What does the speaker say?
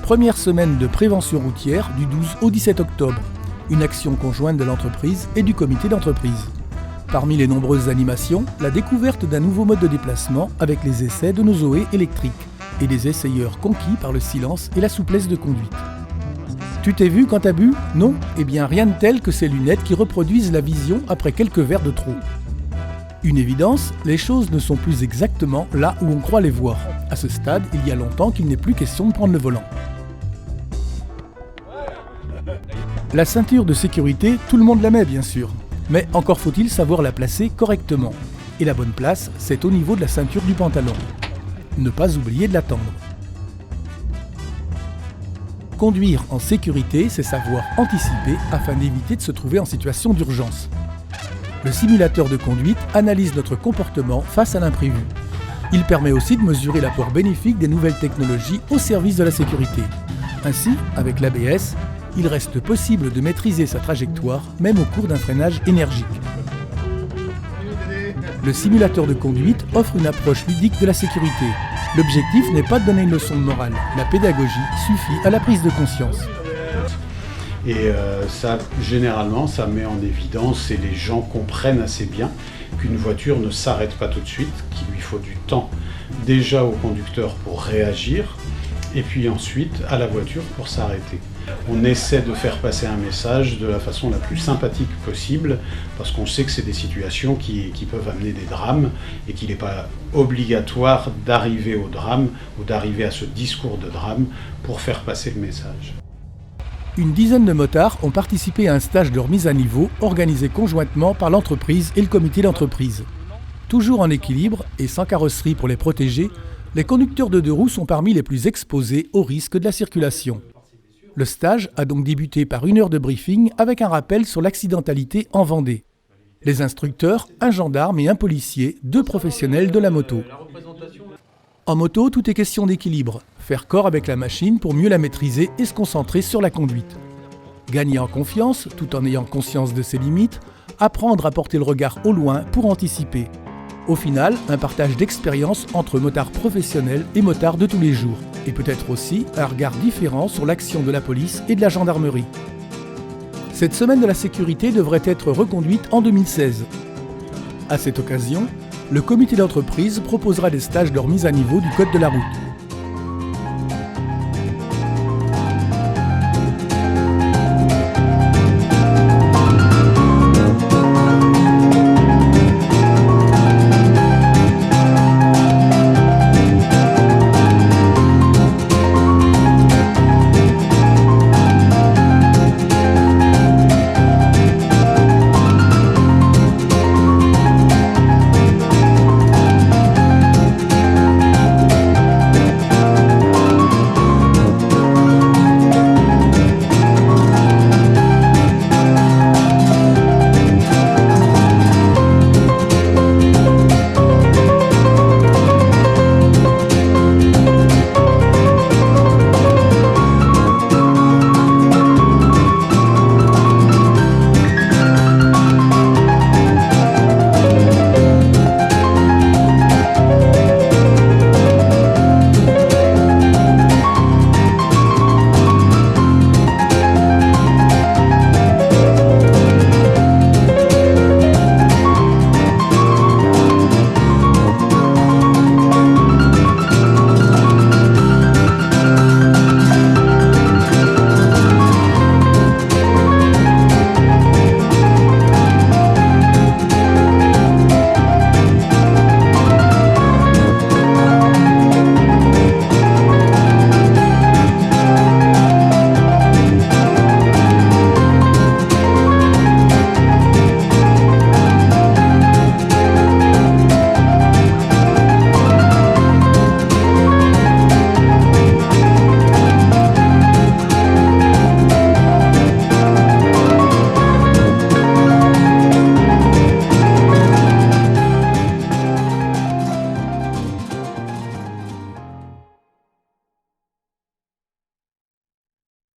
Première semaine de prévention routière du 12 au 17 octobre. Une action conjointe de l'entreprise et du comité d'entreprise. Parmi les nombreuses animations, la découverte d'un nouveau mode de déplacement avec les essais de nos Zoé électriques et des essayeurs conquis par le silence et la souplesse de conduite. Tu t'es vu quand t'as bu ? Non ? Eh bien rien de tel que ces lunettes qui reproduisent la vision après quelques verres de trop. Une évidence, les choses ne sont plus exactement là où on croit les voir. À ce stade, il y a longtemps qu'il n'est plus question de prendre le volant. La ceinture de sécurité, tout le monde la met bien sûr. Mais encore faut-il savoir la placer correctement. Et la bonne place, c'est au niveau de la ceinture du pantalon. Ne pas oublier de l'attendre. Conduire en sécurité, c'est savoir anticiper afin d'éviter de se trouver en situation d'urgence. Le simulateur de conduite analyse notre comportement face à l'imprévu. Il permet aussi de mesurer l'apport bénéfique des nouvelles technologies au service de la sécurité. Ainsi, avec l'ABS, il reste possible de maîtriser sa trajectoire même au cours d'un freinage énergique. Le simulateur de conduite offre une approche ludique de la sécurité. L'objectif n'est pas de donner une leçon de morale. La pédagogie suffit à la prise de conscience. Et ça, généralement, ça met en évidence et les gens comprennent assez bien qu'une voiture ne s'arrête pas tout de suite, qu'il lui faut du temps déjà au conducteur pour réagir et puis ensuite à la voiture pour s'arrêter. On essaie de faire passer un message de la façon la plus sympathique possible parce qu'on sait que c'est des situations qui peuvent amener des drames et qu'il n'est pas obligatoire d'arriver au drame ou d'arriver à ce discours de drame pour faire passer le message. Une dizaine de motards ont participé à un stage de remise à niveau organisé conjointement par l'entreprise et le comité d'entreprise. Toujours en équilibre et sans carrosserie pour les protéger, les conducteurs de deux roues sont parmi les plus exposés au risque de la circulation. Le stage a donc débuté par 1 heure de briefing avec un rappel sur l'accidentalité en Vendée. Les instructeurs, un gendarme et un policier, 2 professionnels de la moto. En moto, tout est question d'équilibre. Faire corps avec la machine pour mieux la maîtriser et se concentrer sur la conduite. Gagner en confiance, tout en ayant conscience de ses limites. Apprendre à porter le regard au loin pour anticiper. Au final, un partage d'expérience entre motards professionnels et motards de tous les jours. Et peut-être aussi un regard différent sur l'action de la police et de la gendarmerie. Cette semaine de la sécurité devrait être reconduite en 2016. À cette occasion, le comité d'entreprise proposera des stages de remise à niveau du code de la route.